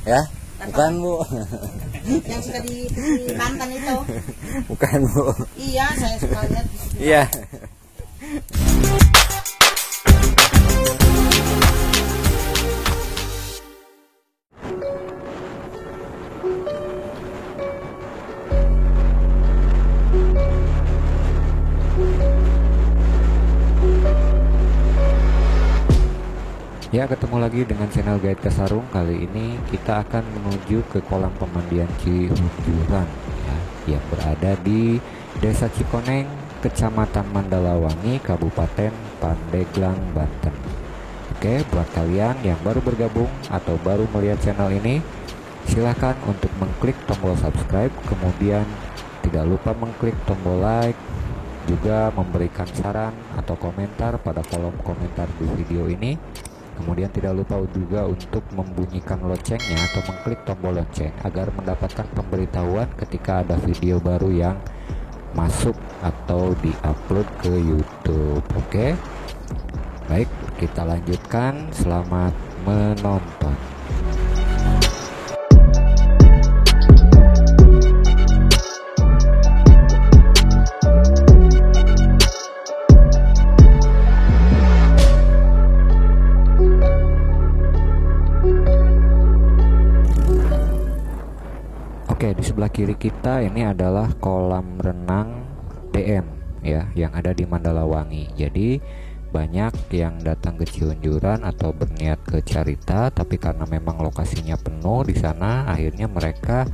Ya, bukan Bu. Yang suka di Banten itu. Bukan Bu. Iya, saya suka lihat. Iya. Ya, ketemu lagi dengan channel Guide Kesarung. Kali ini kita akan menuju ke kolam pemandian Cihunjuran ya, yang berada di Desa Cikoneng, Kecamatan Mandalawangi, Kabupaten Pandeglang, Banten. Oke, buat kalian yang baru bergabung atau baru melihat channel ini, silahkan untuk mengklik tombol subscribe, kemudian tidak lupa mengklik tombol like, juga memberikan saran atau komentar pada kolom komentar di video ini. Kemudian tidak lupa juga untuk membunyikan loncengnya atau mengklik tombol lonceng agar mendapatkan pemberitahuan ketika ada video baru yang masuk atau diupload ke YouTube. Oke, baik, kita lanjutkan. Selamat menonton. Oke, di sebelah kiri kita ini adalah kolam renang DM ya, yang ada di Mandalawangi. Jadi banyak yang datang ke Cihunjuran atau berniat ke Carita, tapi karena memang lokasinya penuh di sana, akhirnya mereka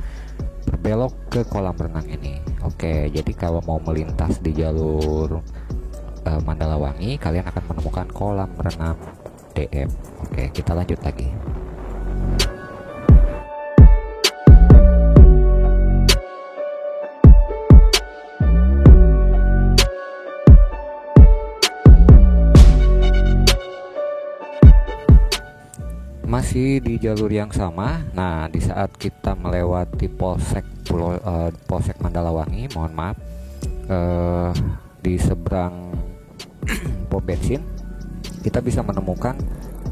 berbelok ke kolam renang ini. Oke, jadi kalau mau melintas di jalur Mandalawangi, kalian akan menemukan kolam renang DM. Oke, kita lanjut lagi. Masih di jalur yang sama. Nah, di saat kita melewati Polsek Mandalawangi, mohon maaf, di seberang pom bensin, kita bisa menemukan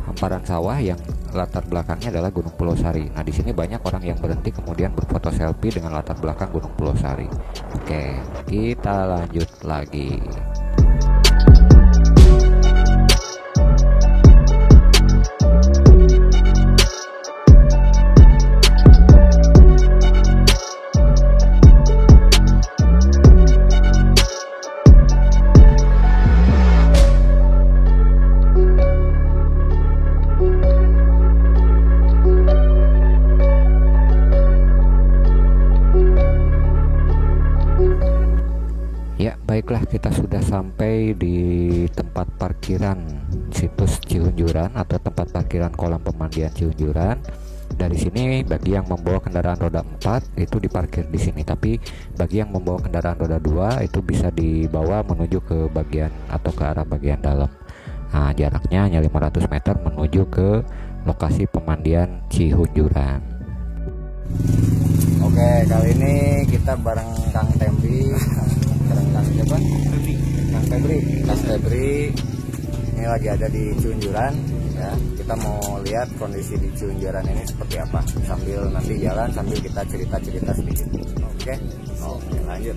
hamparan sawah yang latar belakangnya adalah Gunung Pulau Sari. Nah, di sini banyak orang yang berhenti kemudian berfoto selfie dengan latar belakang Gunung Pulau Sari. Oke, kita lanjut lagi. Ya, baiklah, kita sudah sampai di tempat parkiran situs Cihunjuran atau tempat parkiran kolam pemandian Cihunjuran. Dari sini bagi yang membawa kendaraan roda 4 itu diparkir di sini, tapi bagi yang membawa kendaraan roda 2 itu bisa dibawa menuju ke bagian atau ke arah bagian dalam. Nah, jaraknya hanya 500 meter menuju ke lokasi pemandian Cihunjuran. Oke, kali ini kita bareng Kang Tembi. Kang siapa? Kang Febri. Ini lagi ada di Cihunjuran ya. Kita mau lihat kondisi di Cihunjuran ini seperti apa. Sambil nanti jalan sambil kita cerita-cerita sedikit. Oke, lanjut.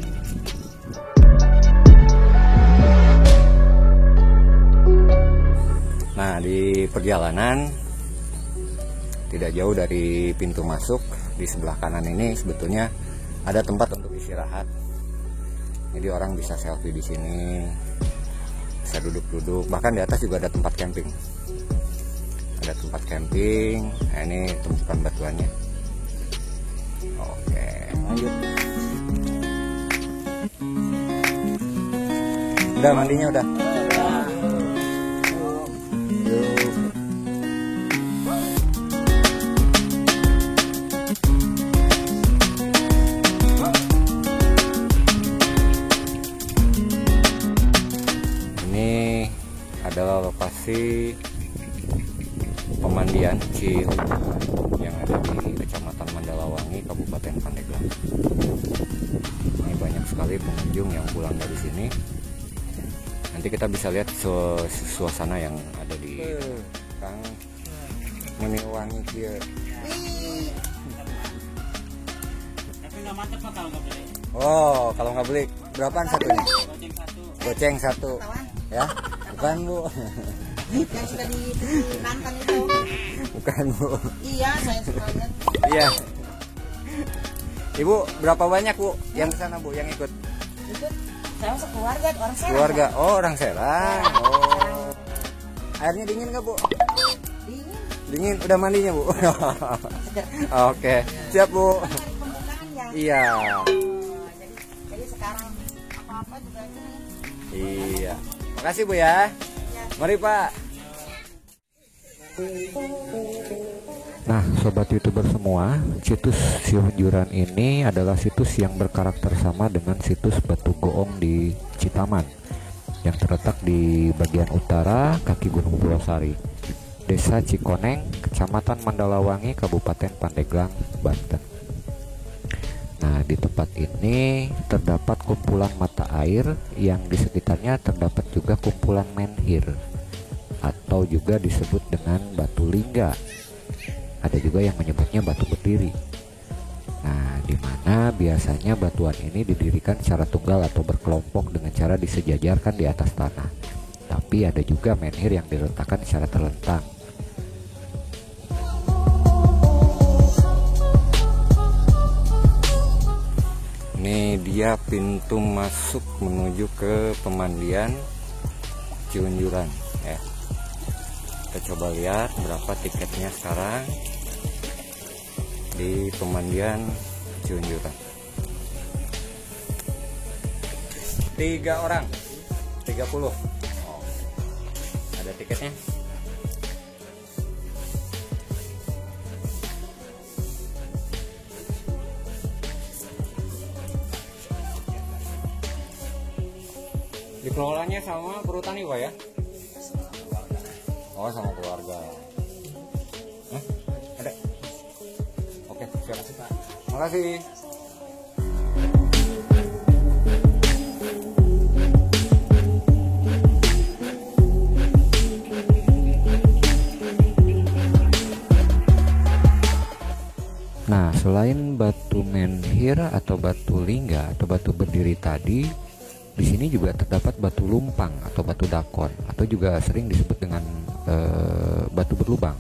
Nah, di perjalanan tidak jauh dari pintu masuk, di sebelah kanan ini sebetulnya ada tempat untuk istirahat. Jadi orang bisa selfie di sini, bisa duduk-duduk, bahkan di atas juga ada tempat camping. Ada tempat camping. Nah, ini tumpukan batuannya. Oke, lanjut. Udah mandinya udah. Adalah lokasi pemandian Cihunjuran yang ada di Kecamatan Mandalawangi, Kabupaten Pandeglang. Ini banyak sekali pengunjung yang pulang dari sini. Nanti kita bisa lihat suasana yang ada di Kang Meniwangi kia. mantep mah kalau nggak beli. Oh, kalau nggak beli berapaan satunya? Goceng satu. Goceng satu. Tawan. Ya, bukan Bu. Yang suka di mantan itu. Bukan Bu. Iya, saya suka lihat. Iya. Ibu berapa banyak Bu yang ke sana Bu yang ikut? Itu saya sekeluarga, orang Serang. Keluarga. Oh, orang Serang. Oh. Airnya dingin nggak Bu? Dingin, Dingin. Udah mandinya Bu? seger. Oke, siap Bu. Hari pembukaan ya. Iya. Jadi sekarang apa-apa juga ini. Iya. Makasih Bu ya. Mari Pak. Nah, sobat YouTuber semua, situs Cihunjuran ini adalah situs yang berkarakter sama dengan situs Batu Goong di Citaman yang terletak di bagian utara kaki Gunung Purwosari, Desa Cikoneng, Kecamatan Mandalawangi, Kabupaten Pandeglang, Banten. Nah, di tempat ini terdapat kumpulan mata air yang di sekitarnya terdapat juga kumpulan menhir atau juga disebut dengan batu lingga. Ada juga yang menyebutnya batu berdiri. Nah, di mana biasanya batuan ini didirikan secara tunggal atau berkelompok dengan cara disejajarkan di atas tanah. Tapi ada juga menhir yang diletakkan secara terlentang. Ini dia pintu masuk menuju ke pemandian Cihunjuran ya. Kita coba lihat berapa tiketnya sekarang di pemandian Cihunjuran. 3 orang 30. Oh, ada tiketnya. Dikelolanya sama perhutani Pak ya? Oh, sama keluarga. Hah? Ada? Oke, siap. Makasih. Nah, selain batu menhir atau batu lingga atau batu berdiri tadi, di sini juga terdapat batu lumpang atau batu dakon atau juga sering disebut dengan batu berlubang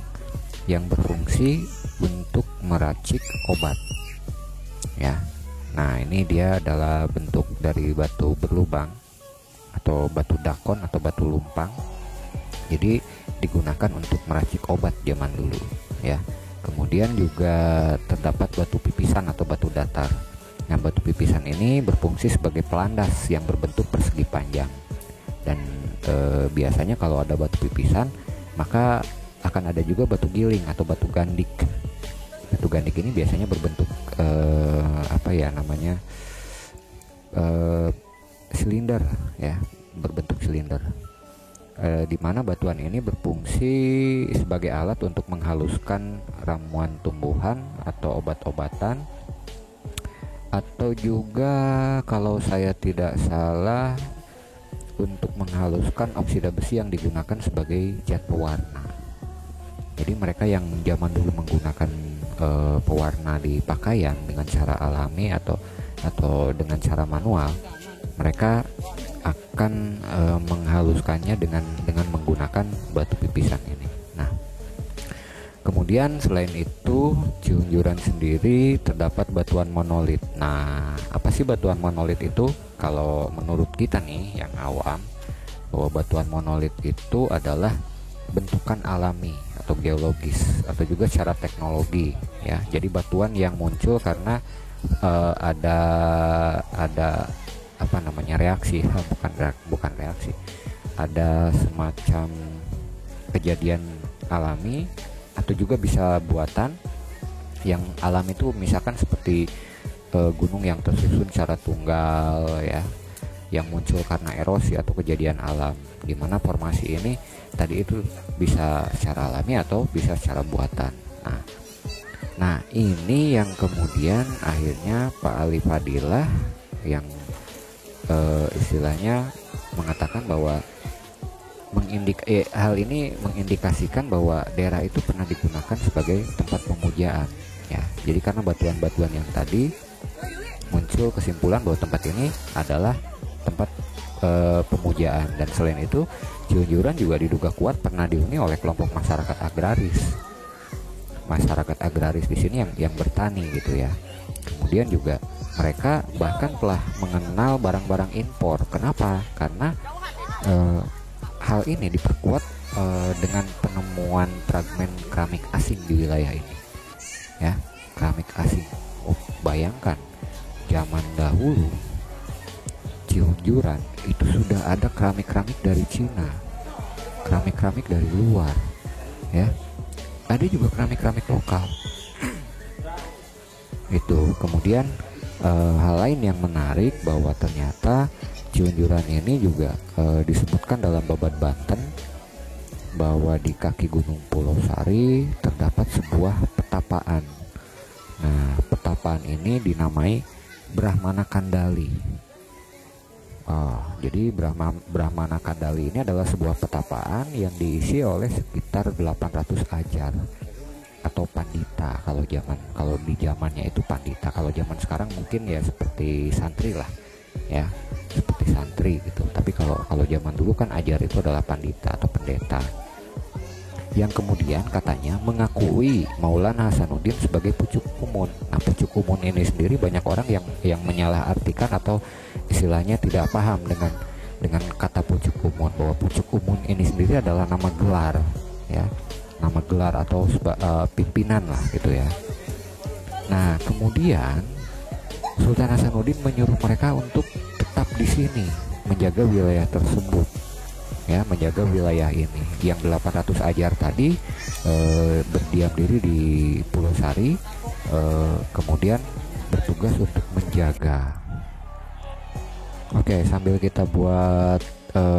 yang berfungsi untuk meracik obat. Ya. Nah, ini dia adalah bentuk dari batu berlubang atau batu dakon atau batu lumpang. Jadi digunakan untuk meracik obat zaman dulu, ya. Kemudian juga terdapat batu pipisan atau batu datar. Nah, batu pipisan ini berfungsi sebagai pelandas yang berbentuk persegi panjang. Dan biasanya kalau ada batu pipisan, maka akan ada juga batu giling atau batu gandik. Batu gandik ini biasanya berbentuk apa ya namanya? Silinder ya, berbentuk silinder. Di mana batuan ini berfungsi sebagai alat untuk menghaluskan ramuan tumbuhan atau obat-obatan, atau juga kalau saya tidak salah untuk menghaluskan oksida besi yang digunakan sebagai zat pewarna. Jadi mereka yang zaman dulu menggunakan pewarna di pakaian dengan cara alami atau dengan cara manual, mereka akan menghaluskannya dengan menggunakan batu pipisan ini. Nah, kemudian selain itu Cihunjuran sendiri terdapat batuan monolit. Nah, apa sih batuan monolit itu? Kalau menurut kita nih yang awam, bahwa batuan monolit itu adalah bentukan alami atau geologis atau juga secara teknologi ya. Jadi batuan yang muncul karena ada apa namanya reaksi, bukan reaksi, ada semacam kejadian alami atau juga bisa buatan yang alami itu misalkan seperti gunung yang tersusun secara tunggal ya, yang muncul karena erosi atau kejadian alam, di mana formasi ini tadi itu bisa secara alami atau bisa secara buatan. Nah ini yang kemudian akhirnya Pak Ali Fadilah yang istilahnya mengatakan bahwa hal ini mengindikasikan bahwa daerah itu pernah digunakan sebagai tempat pemujaan ya. Jadi karena batuan-batuan yang tadi muncul kesimpulan bahwa tempat ini adalah tempat pemujaan. Dan selain itu, Ciunjuran juga diduga kuat pernah dihuni oleh kelompok masyarakat agraris. Masyarakat agraris di sini yang bertani gitu ya. Kemudian juga mereka bahkan telah mengenal barang-barang impor. Kenapa? Karena hal ini diperkuat dengan penemuan fragmen keramik asing di wilayah ini. Ya, keramik asing. Bayangkan zaman dahulu Ciunjuran itu sudah ada keramik-keramik dari Cina, keramik-keramik dari luar, ya. Ada juga keramik-keramik lokal. Itu. Kemudian hal lain yang menarik bahwa ternyata Ciunjuran ini juga disebutkan dalam Babat Banten bahwa di kaki Gunung Pulau Sari terdapat sebuah petapaan. Nah, petapaan ini dinamai Brahmana Kandali. Jadi Brahmana Kandali ini adalah sebuah petapaan yang diisi oleh sekitar 800 ajar atau pandita. Kalau di zamannya itu pandita. Kalau zaman sekarang mungkin ya seperti santri lah, ya, seperti santri gitu. Tapi kalau zaman dulu kan ajar itu adalah pandita atau pendeta, yang kemudian katanya mengakui Maulana Hasanuddin sebagai pucuk umun. Nah, pucuk umun ini sendiri banyak orang yang menyalahartikan atau istilahnya tidak paham dengan kata pucuk umun, bahwa pucuk umun ini sendiri adalah nama gelar, ya, nama gelar atau pimpinan lah gitu ya. Nah, kemudian Sultan Hasanuddin menyuruh mereka untuk tetap di sini, menjaga wilayah tersebut, ya, menjaga wilayah ini. Yang 800 ajar tadi berdiam diri di Pulau Sari, kemudian bertugas untuk menjaga. Oke, sambil kita buat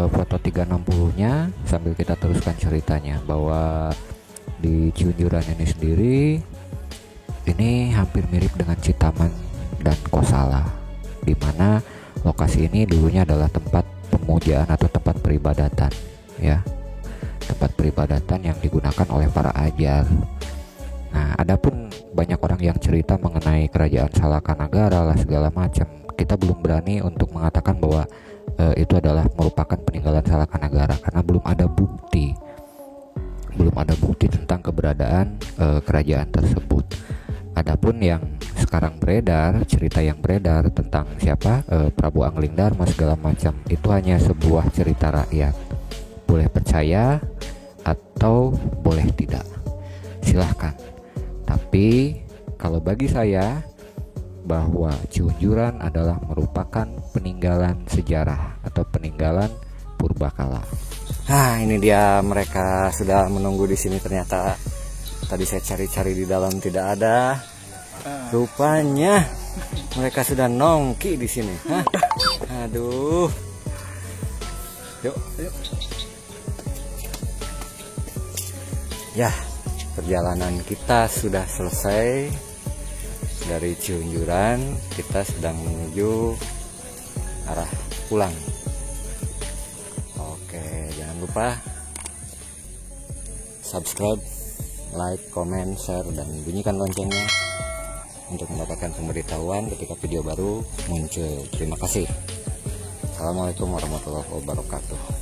foto 360-nya, sambil kita teruskan ceritanya, bahwa di Ciunjuran ini sendiri ini hampir mirip dengan Citaman dan Kosala, di mana lokasi ini dulunya adalah tempat pemujaan atau tempat peribadatan, ya, tempat peribadatan yang digunakan oleh para ajar. Nah, adapun banyak orang yang cerita mengenai kerajaan Salakanagara lah segala macam. Kita belum berani untuk mengatakan bahwa itu adalah merupakan peninggalan Salakanagara karena belum ada bukti tentang keberadaan kerajaan tersebut. Adapun yang sekarang beredar, cerita yang beredar tentang siapa Prabu Angling Darma segala macam, itu hanya sebuah cerita rakyat. Boleh percaya atau boleh tidak, silahkan. Tapi kalau bagi saya, bahwa Ciunjuran adalah merupakan peninggalan sejarah atau peninggalan purbakala. Nah, ini dia, mereka sudah menunggu di sini. Ternyata tadi saya cari-cari di dalam tidak ada. Rupanya mereka sudah nongki di sini. Hah? Aduh. Yuk. Ya, perjalanan kita sudah selesai. Dari Ciunjuran kita sedang menuju arah pulang. Oke, jangan lupa subscribe, like, comment, share, dan bunyikan loncengnya untuk mendapatkan pemberitahuan ketika video baru muncul. Terima kasih. Assalamualaikum warahmatullahi wabarakatuh.